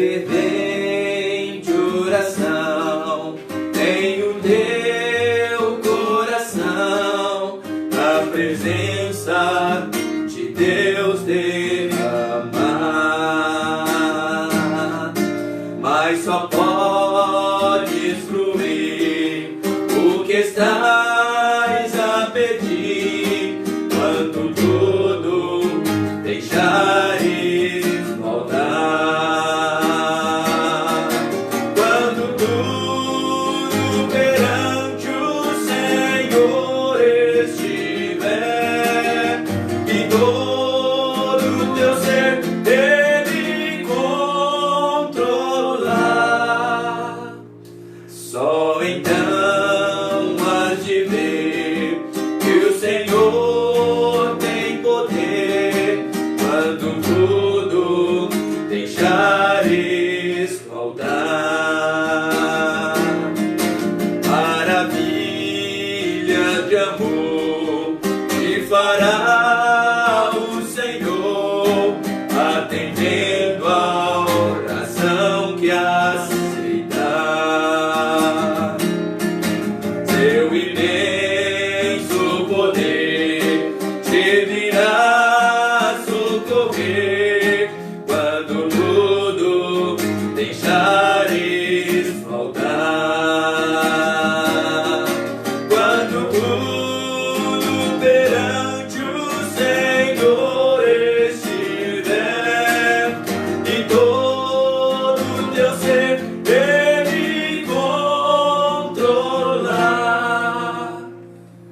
fervente oração, tem o teu coração, a presença de Deus derramar, mas só podes fruir o que estás a pedir, quando tudo deixares voltar, quando tudo perante o Senhor estiver, e todo o teu ser Ele controlar, só então has de ver que o Senhor tem poder, quando tudo deixares voltar. Maravilha de amor te fará o Senhor, atendendo a oração que aceitar. Seu imenso poder te virá socorrer, quando tudo deixares voltar, quando tudo perante o Senhor estiver, e todo o teu ser Ele controlar,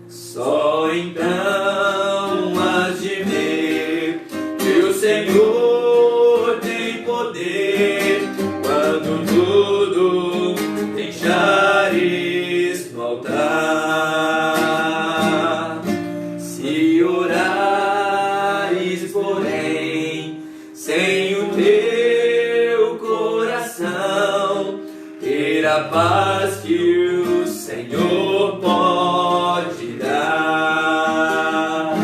só então has de ver que o Senhor tem poder, quando tudo deixares voltar. Se orares, porém, sem o teu coração, ter a paz que o Senhor pode dar.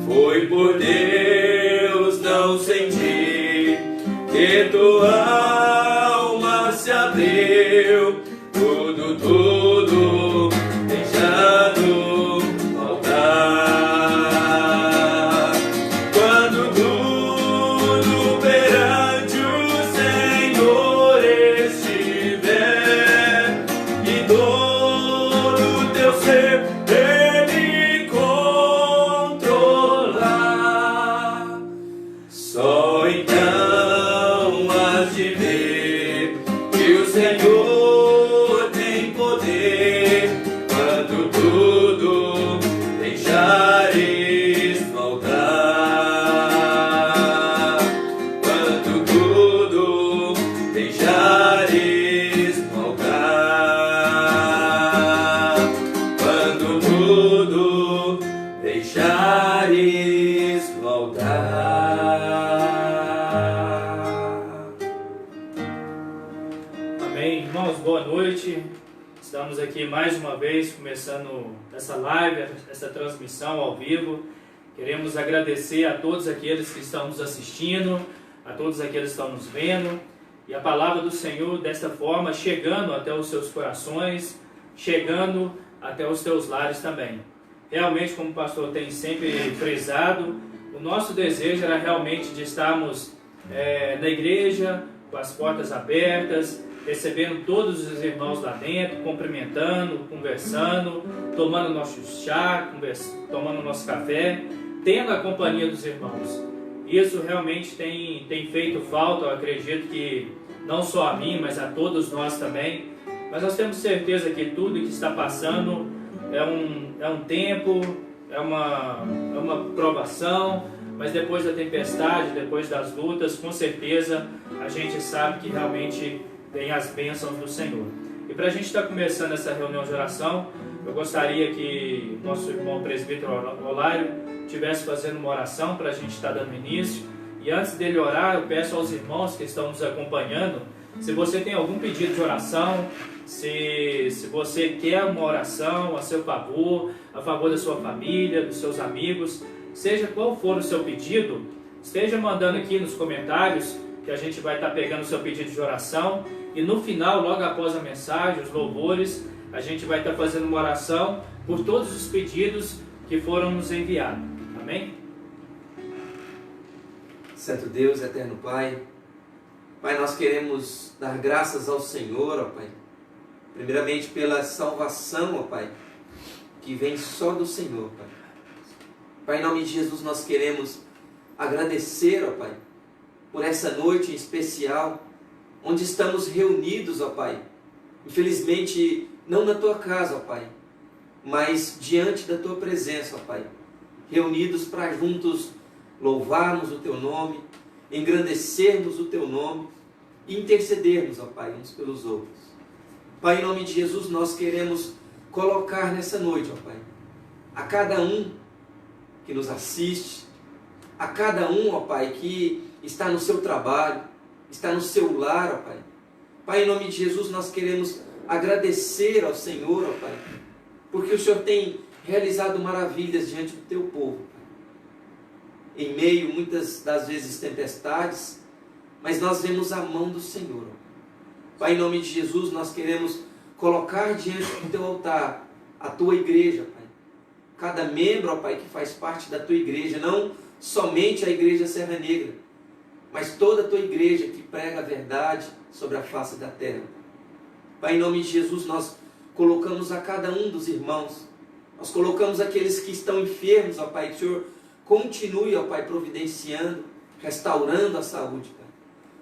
Foi por Deus não sentir que tua alma se abriu, tudo deixando voltar, quando tudo perante o Senhor estiver, e todo o teu ser Ele controlar, só então has de ver que o Senhor tem poder, quando tudo deixares voltar, quando tudo deixares voltar, quando tudo deixares voltar. Amém, irmãos, boa noite. Estamos aqui mais uma vez começando essa live, essa transmissão ao vivo. Queremos agradecer a todos aqueles que estão nos assistindo, a todos aqueles que estão nos vendo, e a palavra do Senhor desta forma chegando até os seus corações, chegando até os teus lares também. Realmente, como o pastor tem sempre frisado, o nosso desejo era realmente de estarmos na igreja, com as portas abertas, recebendo todos os irmãos lá dentro, cumprimentando, conversando, tomando nosso chá, tomando nosso café, tendo a companhia dos irmãos. Isso realmente tem feito falta, eu acredito que não só a mim, mas a todos nós também. Mas nós temos certeza que tudo que está passando é um tempo, é uma provação, mas depois da tempestade, depois das lutas, com certeza a gente sabe que realmente vem as bênçãos do Senhor. E para a gente estar começando essa reunião de oração, eu gostaria que nosso irmão presbítero Olário estivesse fazendo uma oração para a gente estar dando início. E antes dele orar, eu peço aos irmãos que estão nos acompanhando, se você tem algum pedido de oração, se você quer uma oração a seu favor, a favor da sua família, dos seus amigos, seja qual for o seu pedido, esteja mandando aqui nos comentários, que a gente vai estar pegando o seu pedido de oração. E no final, logo após a mensagem, os louvores, a gente vai estar fazendo uma oração por todos os pedidos que foram nos enviados. Amém? Santo Deus, eterno Pai, Pai, nós queremos dar graças ao Senhor, ó Pai, primeiramente pela salvação, ó Pai, que vem só do Senhor, Pai. Pai, em nome de Jesus, nós queremos agradecer, ó Pai, por essa noite em especial, onde estamos reunidos, ó Pai, infelizmente não na Tua casa, ó Pai, mas diante da Tua presença, ó Pai, reunidos para juntos louvarmos o Teu nome, engrandecermos o Teu nome e intercedermos, ó Pai, uns pelos outros. Pai, em nome de Jesus, nós queremos colocar nessa noite, ó Pai, a cada um que nos assiste, a cada um, ó Pai, que está no seu trabalho, está no seu lar, ó Pai. Pai, em nome de Jesus, nós queremos agradecer ao Senhor, ó Pai, porque o Senhor tem realizado maravilhas diante do Teu povo, Pai. Em meio, muitas das vezes, tempestades, mas nós vemos a mão do Senhor. Pai, em nome de Jesus, nós queremos colocar diante do Teu altar a Tua igreja, Pai. Cada membro, ó Pai, que faz parte da Tua igreja, não somente a igreja Serra Negra, mas toda a Tua igreja que prega a verdade sobre a face da terra. Pai, em nome de Jesus, nós colocamos a cada um dos irmãos, nós colocamos aqueles que estão enfermos, ó Pai, que o Senhor continue, ó Pai, providenciando, restaurando a saúde, Pai.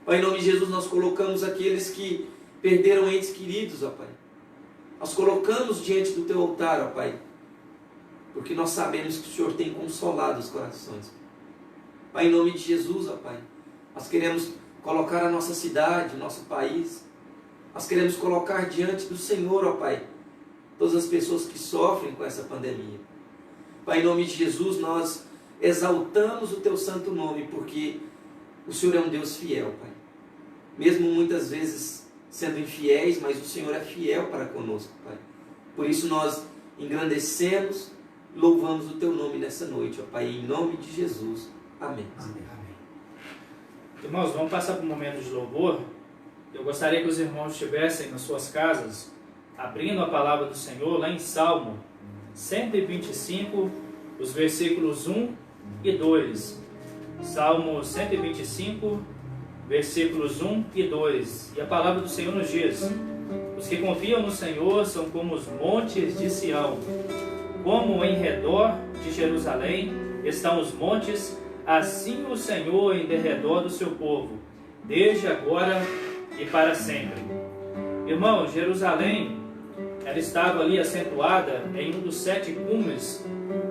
Pai, em nome de Jesus, nós colocamos aqueles que perderam entes queridos, ó Pai. Nós colocamos diante do Teu altar, ó Pai, porque nós sabemos que o Senhor tem consolado os corações. Pai, em nome de Jesus, ó Pai, nós queremos colocar a nossa cidade, o nosso país, nós queremos colocar diante do Senhor, ó Pai, todas as pessoas que sofrem com essa pandemia. Pai, em nome de Jesus, nós exaltamos o Teu santo nome, porque o Senhor é um Deus fiel, Pai. Mesmo muitas vezes sendo infiéis, mas o Senhor é fiel para conosco, Pai. Por isso nós engrandecemos, louvamos o Teu nome nessa noite, ó Pai, em nome de Jesus. Amém. Amém. Irmãos, vamos passar para um momento de louvor. Eu gostaria que os irmãos estivessem nas suas casas, abrindo a palavra do Senhor, lá em Salmo 125, os versículos 1 e 2. Salmo 125, versículos 1 e 2. E a palavra do Senhor nos diz: os que confiam no Senhor são como os montes de Sião, como em redor de Jerusalém estão os montes, assim o Senhor em derredor do seu povo, desde agora e para sempre. Irmão, Jerusalém, ela estava ali acentuada em um dos 7 cumes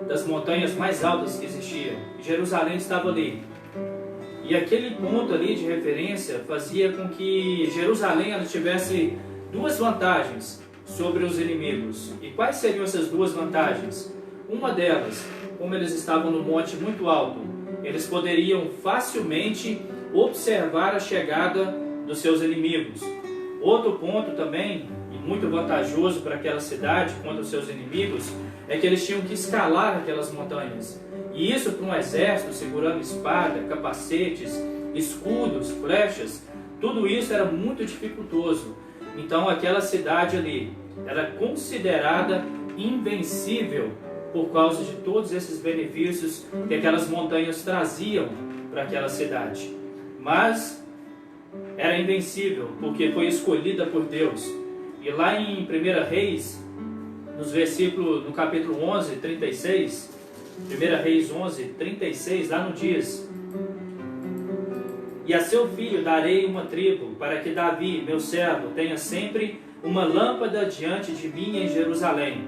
das montanhas mais altas que existiam. Jerusalém estava ali. E aquele ponto ali de referência fazia com que Jerusalém ela tivesse 2 vantagens sobre os inimigos. E quais seriam essas 2 vantagens? Uma delas, como eles estavam no monte muito alto, eles poderiam facilmente observar a chegada dos seus inimigos. Outro ponto também, e muito vantajoso para aquela cidade contra os seus inimigos, é que eles tinham que escalar aquelas montanhas. E isso para um exército segurando espada, capacetes, escudos, flechas, tudo isso era muito dificultoso. Então aquela cidade ali era considerada invencível por causa de todos esses benefícios que aquelas montanhas traziam para aquela cidade. Mas era invencível porque foi escolhida por Deus. E lá em 1 Reis, no capítulo 11, 36, 1 Reis 11, 36, lá no diz: e a seu filho darei uma tribo, para que Davi, meu servo, tenha sempre uma lâmpada diante de mim em Jerusalém,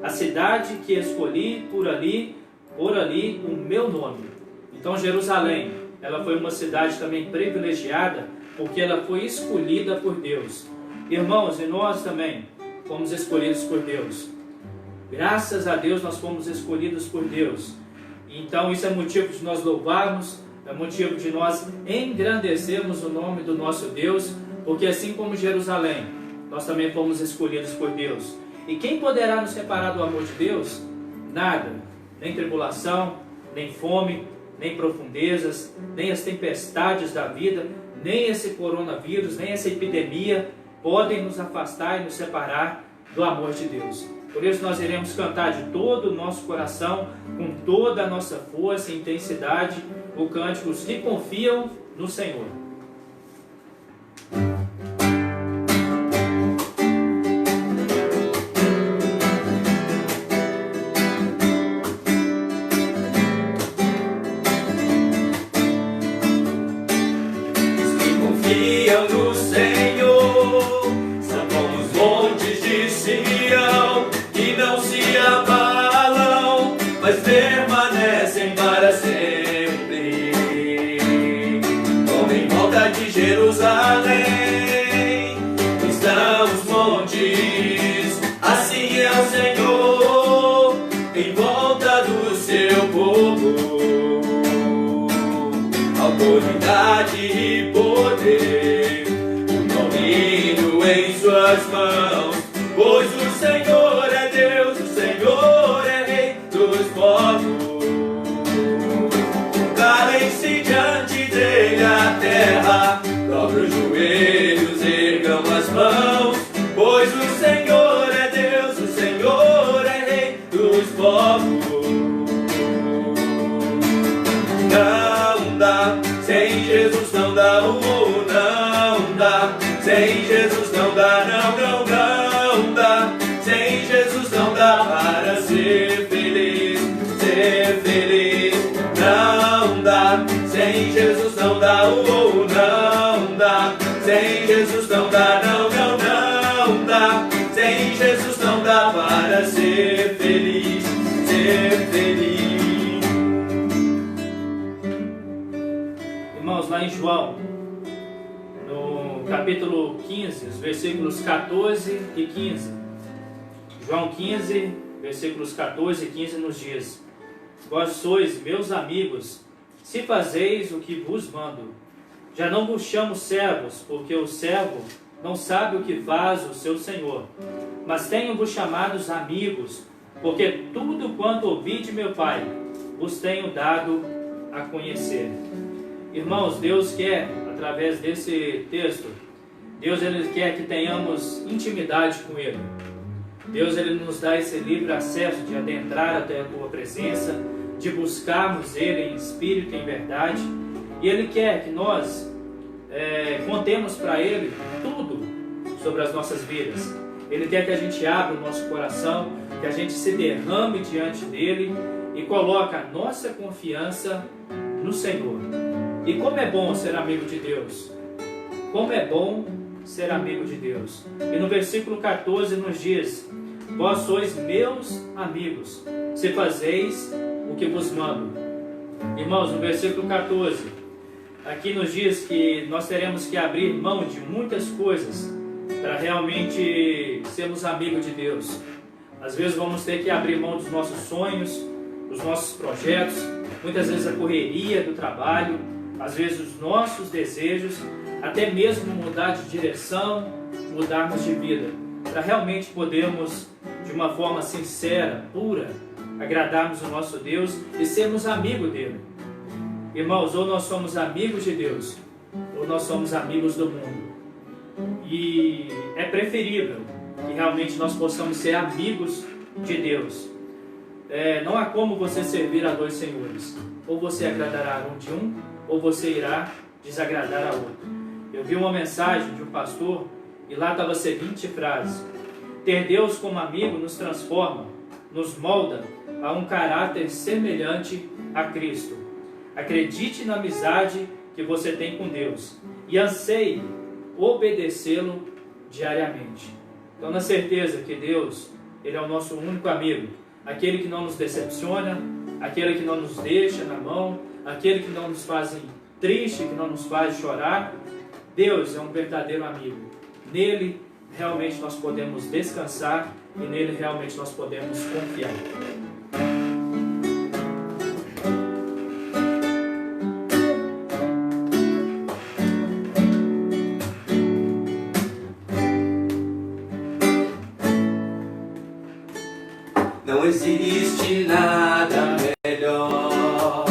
a cidade que escolhi por ali o meu nome. Então Jerusalém, ela foi uma cidade também privilegiada, porque ela foi escolhida por Deus. Irmãos, e nós também fomos escolhidos por Deus. Graças a Deus nós fomos escolhidos por Deus. Então isso é motivo de nós louvarmos, é motivo de nós engrandecermos o nome do nosso Deus, porque assim como Jerusalém, nós também fomos escolhidos por Deus. E quem poderá nos separar do amor de Deus? Nada, nem tribulação, nem fome, nem profundezas, nem as tempestades da vida, nem esse coronavírus, nem essa epidemia podem nos afastar e nos separar do amor de Deus. Por isso nós iremos cantar de todo o nosso coração, com toda a nossa força e intensidade, o cântico Os que confiam no Senhor. Confiam no Senhor, são como os montes de Sião, que não se abalam, mas permanecem para sempre. Como em volta de Jerusalém estão os montes, assim é o Senhor, em volta do seu povo. Autoridade e poder, o domínio em suas mãos, pois o Senhor é Deus, o Senhor é Rei dos povos. Calem-se diante dele a terra, dobre os joelhos, ergam as mãos, pois o Senhor é Deus, o Senhor é Rei dos povos. Não dá, sem Jesus não dá, não dá, sem Jesus não dá, não dá, sem Jesus não dá para ser feliz, não dá, sem Jesus não dá, não dá, sem Jesus não dá, não dá, sem Jesus não dá para ser feliz, Irmãos, lá em João, no capítulo 15, os versículos 14 e 15. João 15, versículos 14 e 15 nos diz: Vós sois meus amigos, se fazeis o que vos mando. Já não vos chamo servos, porque o servo não sabe o que faz o seu senhor. Mas tenho-vos chamados amigos, porque tudo quanto ouvi de meu Pai, vos tenho dado a conhecer. Irmãos, Deus quer, através desse texto, Deus ele quer que tenhamos intimidade com Ele. Deus ele nos dá esse livre acesso de adentrar até a Tua presença, de buscarmos Ele em espírito e em verdade. E Ele quer que nós contemos para Ele tudo sobre as nossas vidas. Ele quer que a gente abra o nosso coração, que a gente se derrame diante dEle e coloque a nossa confiança no Senhor. E como é bom ser amigo de Deus! Como é bom ser amigo de Deus! E no versículo 14 nos diz: Vós sois meus amigos, se fazeis o que vos mando. Irmãos, no versículo 14, aqui nos diz que nós teremos que abrir mão de muitas coisas para realmente sermos amigos de Deus. Às vezes vamos ter que abrir mão dos nossos sonhos, dos nossos projetos, muitas vezes a correria do trabalho, às vezes os nossos desejos, até mesmo mudar de direção, mudarmos de vida, para realmente podermos, de uma forma sincera, pura, agradarmos o nosso Deus e sermos amigos dele. Irmãos, ou nós somos amigos de Deus, ou nós somos amigos do mundo. E é preferível que realmente nós possamos ser amigos de Deus. Não há como você servir a dois senhores. Ou você agradará de um, ou você irá desagradar a outro. Eu vi uma mensagem de um pastor e lá estava a seguinte frase: ter Deus como amigo nos transforma, nos molda a um caráter semelhante a Cristo. Acredite na amizade que você tem com Deus e anseie obedecê-lo diariamente. Então, na certeza que Deus, Ele é o nosso único amigo, aquele que não nos decepciona, aquele que não nos deixa na mão, aquele que não nos faz triste, que não nos faz chorar. Deus é um verdadeiro amigo. Nele realmente nós podemos descansar e nele realmente nós podemos confiar. Não existe nada melhor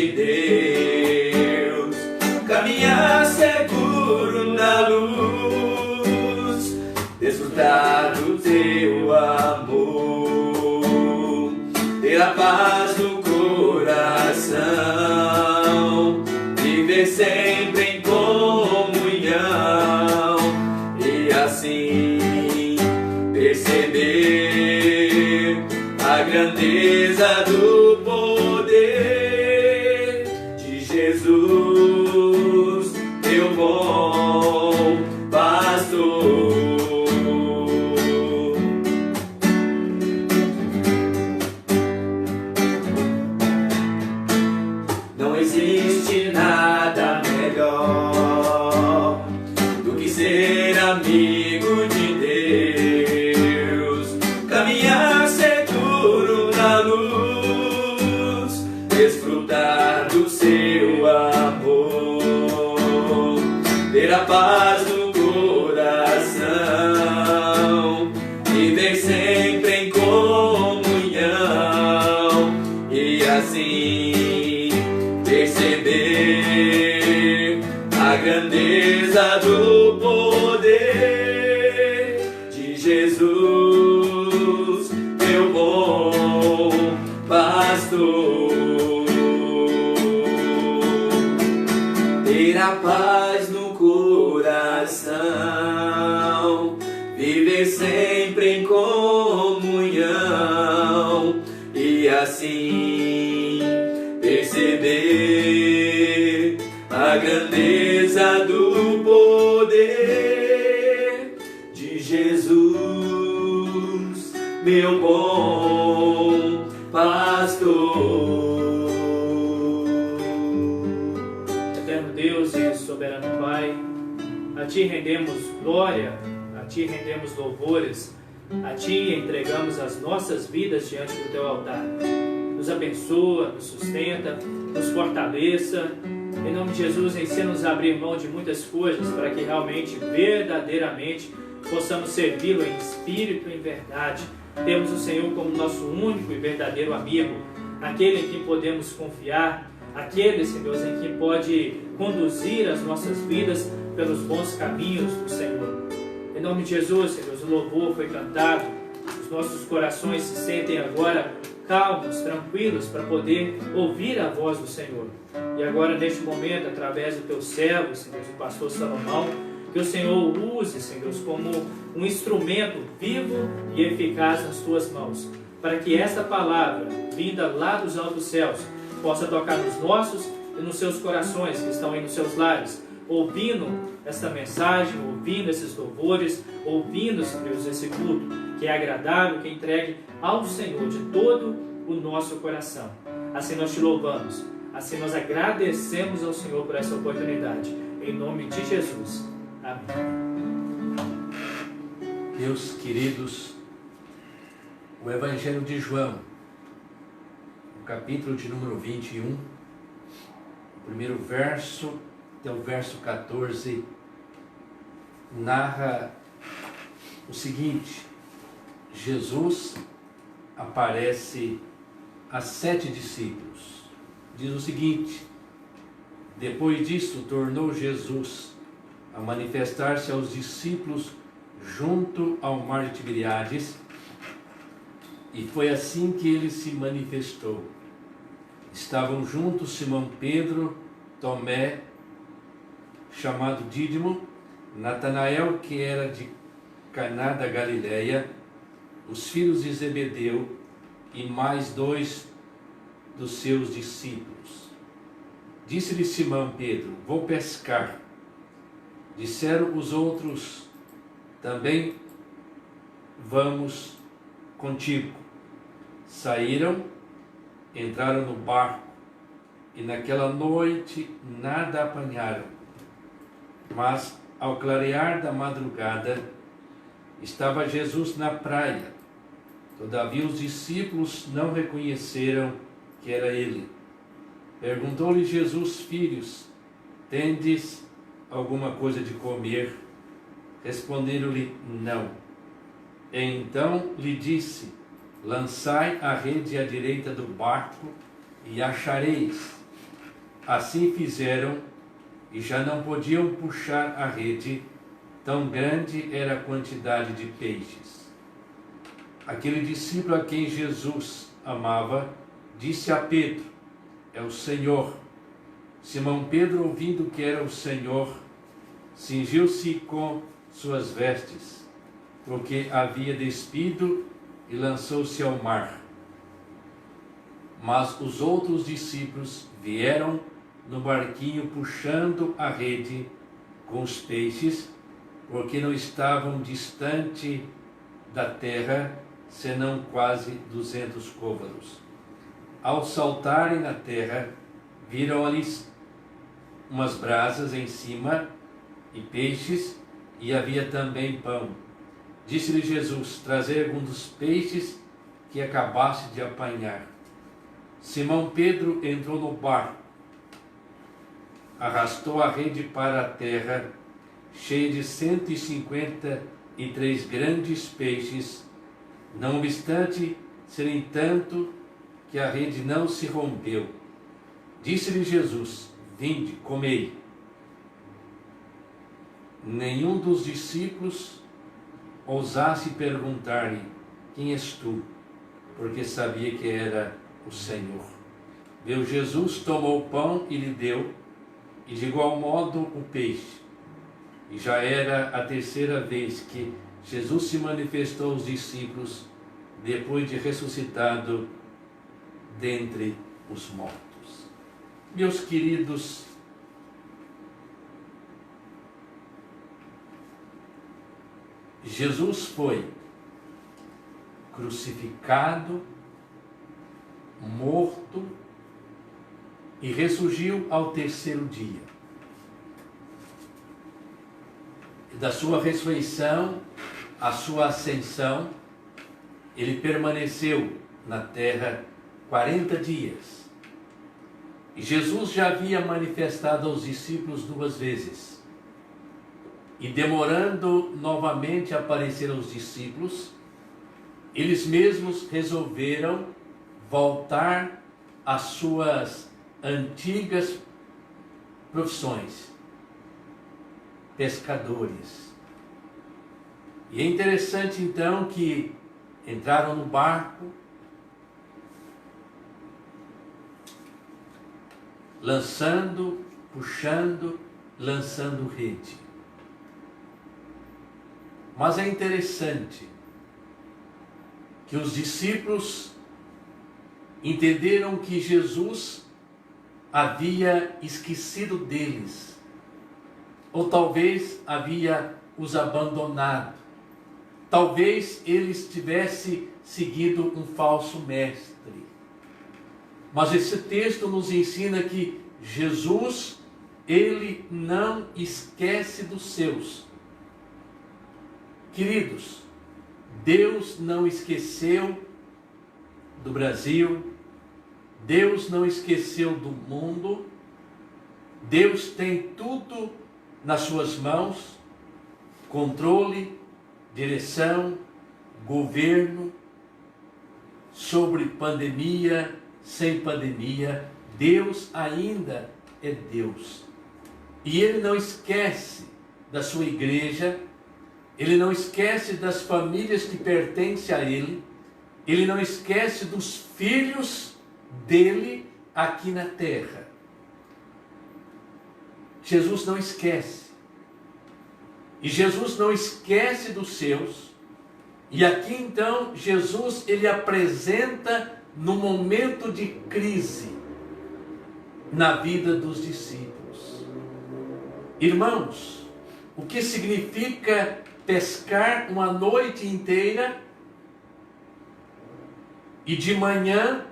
de Deus, caminhar seguro na luz, desfrutar do teu amor, ter a paz no coração, viver sempre em comunhão e assim perceber a grandeza do poder de Jesus, meu bom pastor. Não existe nada melhor do que ser amigo de Deus, caminhar seguro na luz, desfrutar do seu amor, ter a paz no coração, viver sempre em comunhão e assim perceber a grandeza do poder de Jesus, meu bom pastor. Ter a paz no coração, viver sempre em comunhão e assim perceber a grandeza do poder de Jesus, meu bom pastor. Eterno Deus e soberano Pai, a Ti rendemos glória, a Ti rendemos louvores, a Ti entregamos as nossas vidas diante do Teu altar. Nos abençoa, nos sustenta, nos fortaleça. Em nome de Jesus, ensina-nos a abrir mão de muitas coisas para que realmente, verdadeiramente, possamos servi-lo em espírito e em verdade. Temos o Senhor como nosso único e verdadeiro amigo, aquele em quem podemos confiar, aquele, Senhor, em quem pode conduzir as nossas vidas pelos bons caminhos do Senhor. Em nome de Jesus, Senhor, o louvor foi cantado, os nossos corações se sentem agora calmos, tranquilos, para poder ouvir a voz do Senhor. E agora, neste momento, através do Teu servo, Senhor, o pastor Salomão, que o Senhor use, Senhor, como um instrumento vivo e eficaz nas Tuas mãos, para que esta palavra, vinda lá dos altos céus, possa tocar nos nossos e nos seus corações, que estão aí nos seus lares, ouvindo esta mensagem, ouvindo esses louvores, ouvindo, Senhor, esse culto, que é agradável, que é entregue ao Senhor de todo o nosso coração. Assim nós Te louvamos, assim nós agradecemos ao Senhor por essa oportunidade. Em nome de Jesus. Amém. Meus queridos, o Evangelho de João, o capítulo de número 21, o primeiro verso até o verso 14, narra o seguinte: Jesus aparece a 7 discípulos. Diz o seguinte: depois disso, tornou Jesus a manifestar-se aos discípulos junto ao mar de Tiberíades, e foi assim que ele se manifestou. Estavam juntos Simão Pedro, Tomé, chamado Dídimo, Natanael, que era de Caná da Galileia, os filhos de Zebedeu e mais 2 dos seus discípulos. Disse-lhe Simão Pedro: vou pescar. Disseram os outros: também vamos contigo. Saíram, entraram no barco e naquela noite nada apanharam. Mas ao clarear da madrugada estava Jesus na praia. Todavia os discípulos não reconheceram que era ele. Perguntou-lhe Jesus: filhos, tendes alguma coisa de comer? Responderam-lhe: não. Então lhe disse: lançai a rede à direita do barco e achareis. assim fizeram e já não podiam puxar a rede, tão grande era a quantidade de peixes. Aquele discípulo a quem Jesus amava disse a Pedro: é o Senhor. Simão Pedro, ouvindo que era o Senhor, cingiu-se com suas vestes, porque havia despido, e lançou-se ao mar. Mas os outros discípulos vieram no barquinho puxando a rede com os peixes, porque não estavam distante da terra, senão quase 200 côvados. Ao saltarem na terra, viram ali umas brasas em cima e peixes, e havia também pão. Disse-lhe Jesus: trazei algum dos peixes que acabaste de apanhar. Simão Pedro entrou no barco, arrastou a rede para a terra, cheia de 153 grandes peixes, não obstante serem tanto que a rede não se rompeu. Disse-lhe Jesus: vinde, comei. Nenhum dos discípulos ousasse perguntar-lhe: quem és tu? Porque sabia que era o Senhor. Viu Jesus, tomou o pão e lhe deu, e de igual modo o peixe. E já era a terceira vez que Jesus se manifestou aos discípulos, depois de ressuscitado dentre os mortos. Meus queridos, Jesus foi crucificado, morto e ressurgiu ao terceiro dia. E da sua ressurreição à sua ascensão, ele permaneceu na terra 40 dias. E Jesus já havia manifestado aos discípulos 2 vezes. E demorando novamente a aparecer aos discípulos, eles mesmos resolveram voltar às suas antigas profissões, pescadores. E é interessante então que entraram no barco, lançando, puxando, lançando rede. Mas é interessante que os discípulos entenderam que Jesus havia esquecido deles, ou talvez havia os abandonado, talvez eles tivessem seguido um falso mestre. Mas esse texto nos ensina que Jesus, ele não esquece dos seus. Queridos, Deus não esqueceu do Brasil, Deus não esqueceu do mundo, Deus tem tudo nas suas mãos, controle, direção, governo, sobre pandemia, sem pandemia, Deus ainda é Deus. E Ele não esquece da sua igreja, Ele não esquece das famílias que pertencem a Ele, Ele não esquece dos filhos dele aqui na terra. Jesus não esquece. E Jesus não esquece dos seus. E aqui então Jesus ele apresenta no momento de crise na vida dos discípulos. Irmãos, o que significa pescar uma noite inteira e de manhã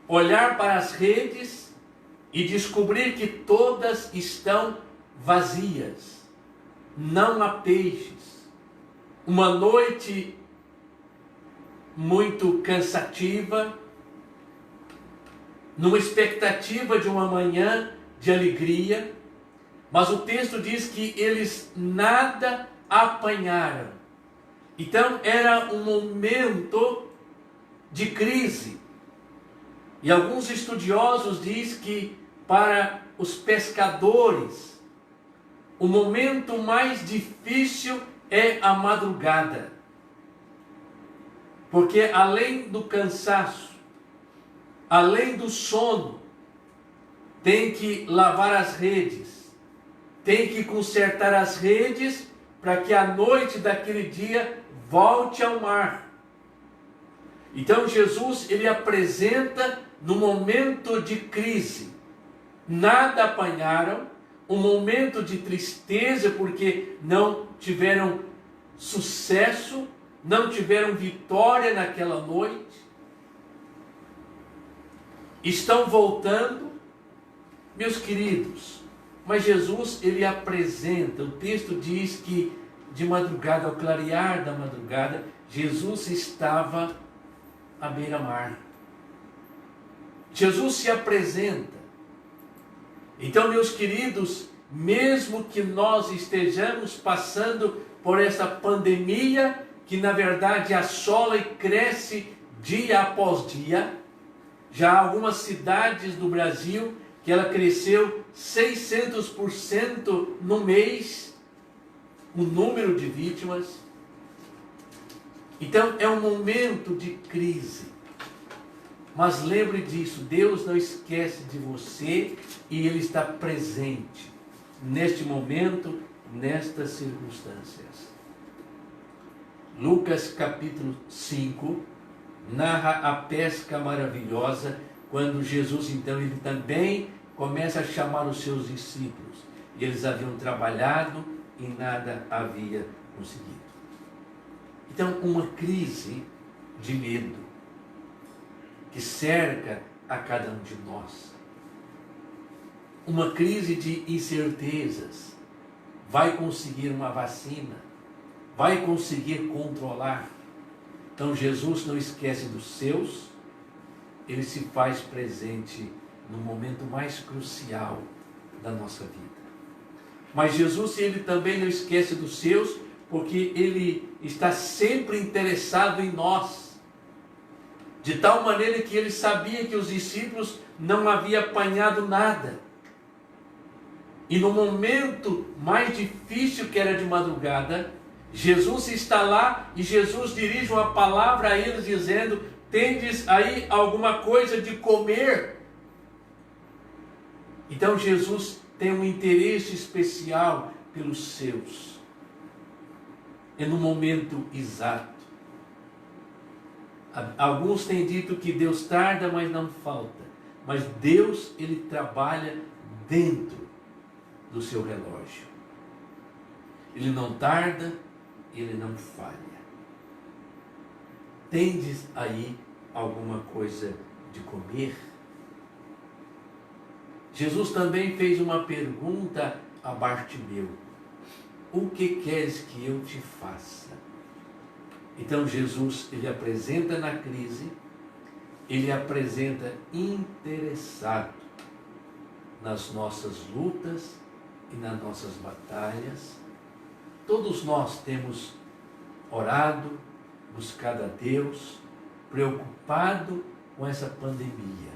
olhar para as redes e descobrir que todas estão vazias, não há peixes. Uma noite muito cansativa, numa expectativa de uma manhã de alegria, mas o texto diz que eles nada apanharam. Então era um momento de crise. E alguns estudiosos dizem que para os pescadores, o momento mais difícil é a madrugada. Porque além do cansaço, além do sono, tem que lavar as redes, tem que consertar as redes para que a noite daquele dia volte ao mar. Então Jesus, ele apresenta no momento de crise, nada apanharam, um momento de tristeza porque não tiveram sucesso, não tiveram vitória naquela noite, estão voltando, meus queridos, mas Jesus, ele apresenta, o texto diz que de madrugada, ao clarear da madrugada, Jesus estava à beira-mar. Jesus se apresenta. Então, meus queridos, mesmo que nós estejamos passando por essa pandemia, que na verdade assola e cresce dia após dia, já há algumas cidades do Brasil que ela cresceu 600% no mês, o número de vítimas. Então é um momento de crise. Mas lembre disso, Deus não esquece de você e Ele está presente neste momento, nestas circunstâncias. Lucas capítulo 5 narra a pesca maravilhosa, quando Jesus então ele também começa a chamar os seus discípulos. Eles haviam trabalhado e nada havia conseguido. Então uma crise de medo que cerca a cada um de nós. Uma crise de incertezas. Vai conseguir uma vacina? Vai conseguir controlar? Então Jesus não esquece dos seus, Ele se faz presente no momento mais crucial da nossa vida. Mas Jesus, ele também não esquece dos seus, porque Ele está sempre interessado em nós. De tal maneira que Ele sabia que os discípulos não haviam apanhado nada. E no momento mais difícil, que era de madrugada, Jesus está lá e Jesus dirige uma palavra a eles dizendo: tendes aí alguma coisa de comer? Então Jesus tem um interesse especial pelos seus. É no momento exato. Alguns têm dito que Deus tarda, mas não falta. Mas Deus, ele trabalha dentro do seu relógio. Ele não tarda, ele não falha. Tendes aí alguma coisa de comer? Jesus também fez uma pergunta a Bartimeu: o que queres que eu te faça? Então Jesus, ele apresenta na crise, ele apresenta interessado nas nossas lutas e nas nossas batalhas. Todos nós temos orado, buscado a Deus, preocupado com essa pandemia,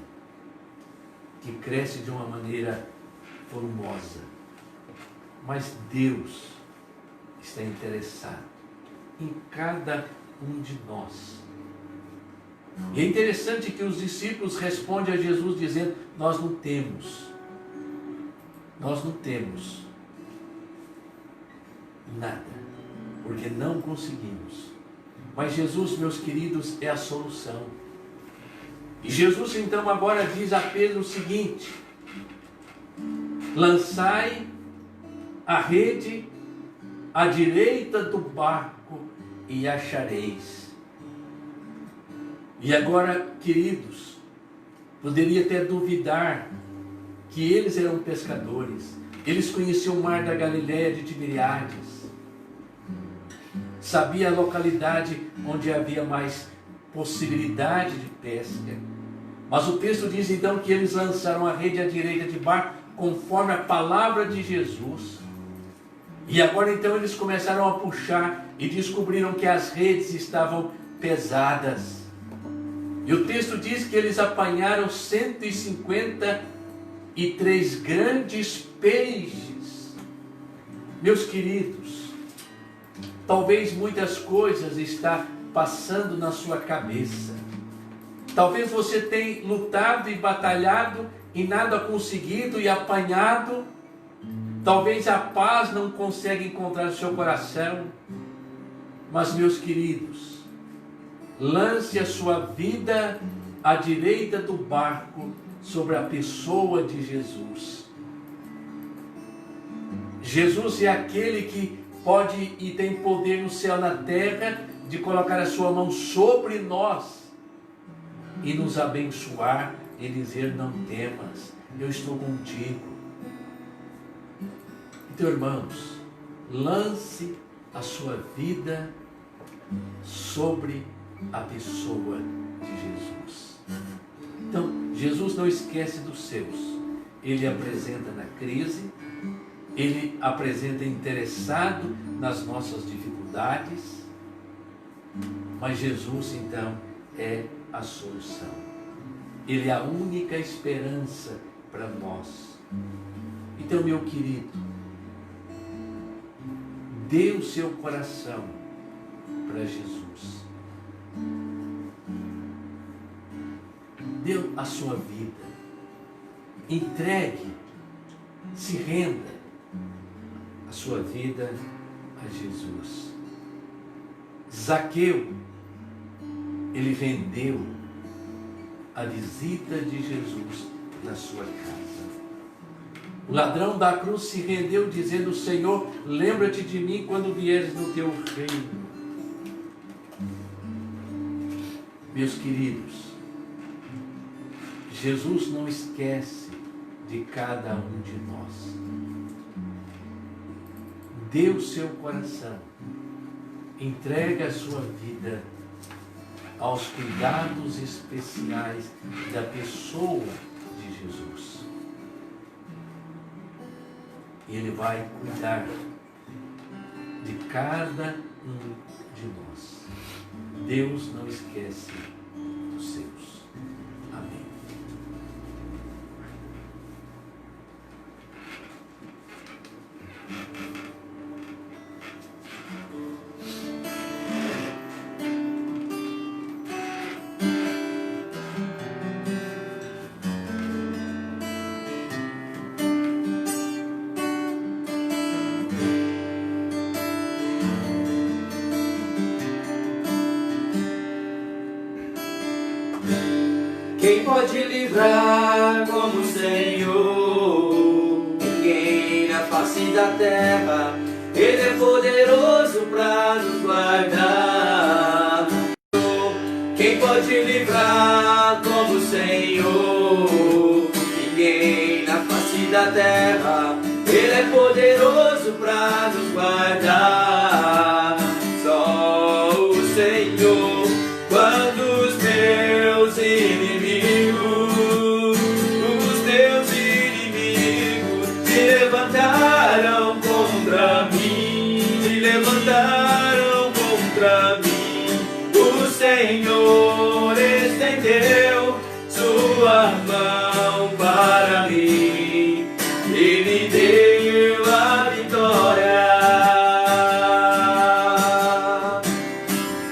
que cresce de uma maneira formosa. Mas Deus está interessado em cada um de nós. E é interessante que os discípulos respondem a Jesus dizendo: nós não temos nada, porque não conseguimos. Mas Jesus, meus queridos, é a solução. E Jesus então agora diz a Pedro o seguinte: lançai a rede à direita do barco e achareis. E agora, queridos, poderia até duvidar que eles eram pescadores. Eles conheciam o mar da Galileia de Tiberíades, sabia a localidade onde havia mais possibilidade de pesca. Mas o texto diz então que eles lançaram a rede à direita de barco, conforme a palavra de Jesus. E agora então eles começaram a puxar e descobriram que as redes estavam pesadas. E o texto diz que eles apanharam 153 e 3 grandes peixes. Meus queridos, talvez muitas coisas estão passando na sua cabeça. Talvez você tenha lutado e batalhado e nada conseguido e apanhado. Talvez a paz não consiga encontrar no seu coração. Mas, meus queridos, lance a sua vida à direita do barco sobre a pessoa de Jesus. Jesus é aquele que pode e tem poder no céu e na terra de colocar a sua mão sobre nós e nos abençoar e dizer: não temas, eu estou contigo. Então, irmãos, lance a sua vida sobre a pessoa de Jesus. Então, Jesus não esquece dos seus. Ele apresenta na crise, ele apresenta interessado nas nossas dificuldades, mas Jesus, então, é a solução. Ele é a única esperança para nós. Então, meu querido, dê o seu coração para Jesus. Dê a sua vida. Entregue, se renda a sua vida a Jesus. Zaqueu, ele rendeu a visita de Jesus na sua casa. O ladrão da cruz se rendeu dizendo: Senhor, lembra-te de mim quando vieres no teu reino. Meus queridos, Jesus não esquece de cada um de nós. Dê o seu coração, entregue a sua vida aos cuidados especiais da pessoa de Jesus. E Ele vai cuidar de cada um de nós. Deus não esquece dos seus. Amém. Quem pode livrar como o Senhor? Ninguém na face da terra. Ele é poderoso para nos guardar. Quem pode livrar como o Senhor? Ninguém na face da terra. Ele é poderoso para nos guardar. Só o Senhor. Quando os meus inimigos se levantaram contra mim, o Senhor estendeu sua mão para mim e me deu a vitória.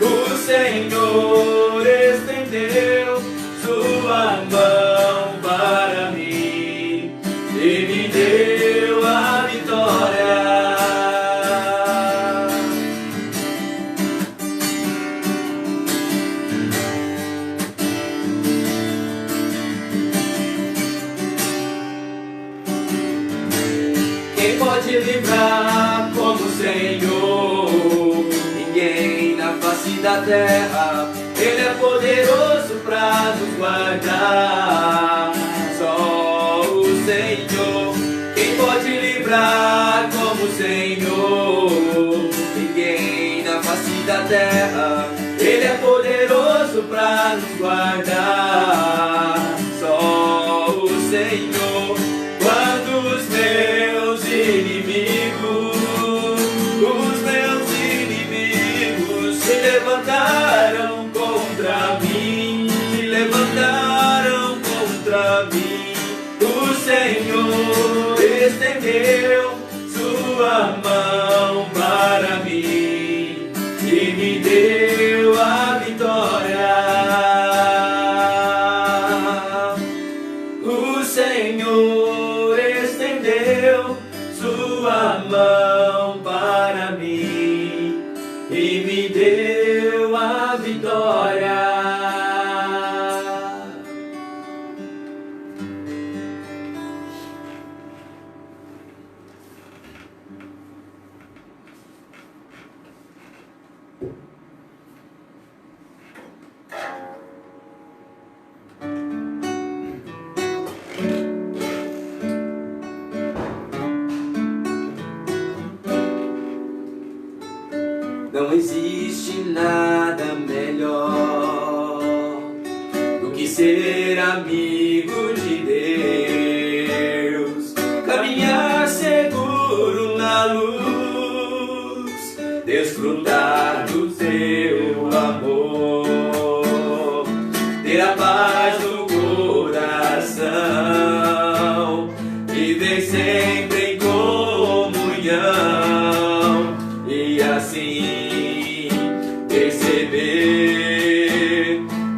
O Senhor estendeu sua mão para mim e me deu a vitória. Quem pode livrar como o Senhor? Ninguém na face da terra. Ele é poderoso para nos guardar. Só o Senhor. Quem pode livrar como o Senhor? Ninguém na face da terra. Ele é poderoso para nos guardar. Só o Senhor. Quando os meus inimigos se levantaram contra mim, o Senhor Senhor estendeu sua mão para mim e me deu a vitória. O Senhor estendeu sua mão para mim e me deu a vitória. Não existe nada melhor do que ser amigo de Deus, caminhar seguro na luz, desfrutar do seu amor, ter a paz no coração, viver sempre em comunhão e assim perceber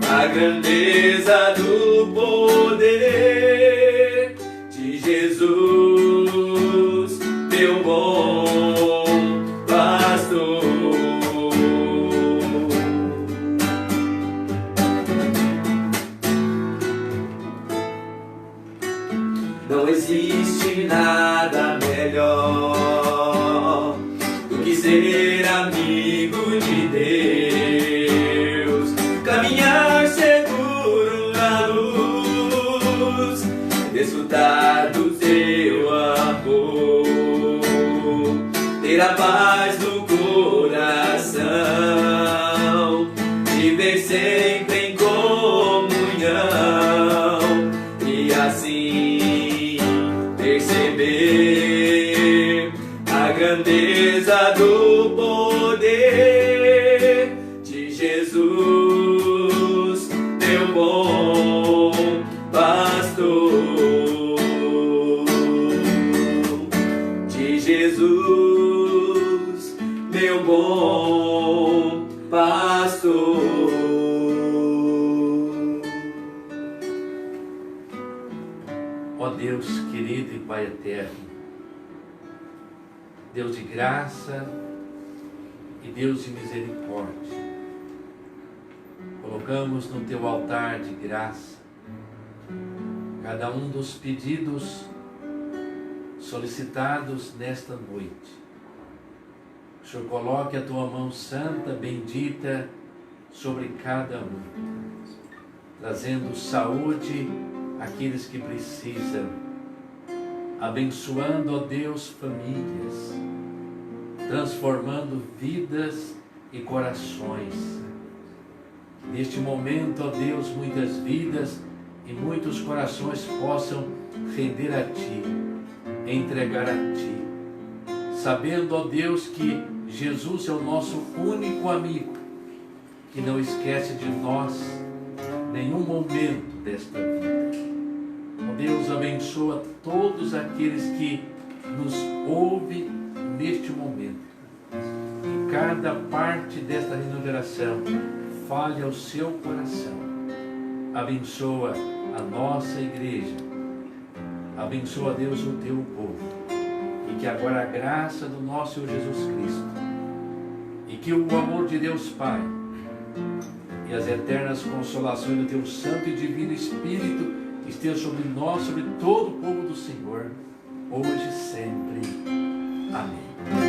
a grandeza do poder de Jesus, meu bom pastor. Não existe nada melhor do que ser amigo de Deus, caminhar seguro na luz, desfrutar do seu amor, ter a paz no coração, viver sempre em comunhão e assim perceber a grandeza do poder de Jesus, meu bom pastor, de Jesus, meu bom pastor. Ó Deus querido e Pai eterno, Deus de graça e Deus de misericórdia, colocamos no Teu altar de graça cada um dos pedidos solicitados nesta noite. O Senhor coloque a Tua mão santa, bendita, sobre cada um, trazendo saúde àqueles que precisam, abençoando, ó Deus, famílias, transformando vidas e corações. Neste momento, ó Deus, muitas vidas e muitos corações possam render a Ti, entregar a Ti, sabendo, ó Deus, que Jesus é o nosso único amigo, que não esquece de nós nenhum momento desta vida. Ó Deus, abençoa todos aqueles que nos ouvem neste momento. Que cada parte desta regeneração fale ao seu coração. Abençoa a nossa igreja. Abençoa, Deus, o teu povo. E que agora a graça do nosso Senhor Jesus Cristo e que o amor de Deus Pai e as eternas consolações do teu Santo e Divino Espírito esteja sobre nós, sobre todo o povo do Senhor, hoje e sempre. Amém.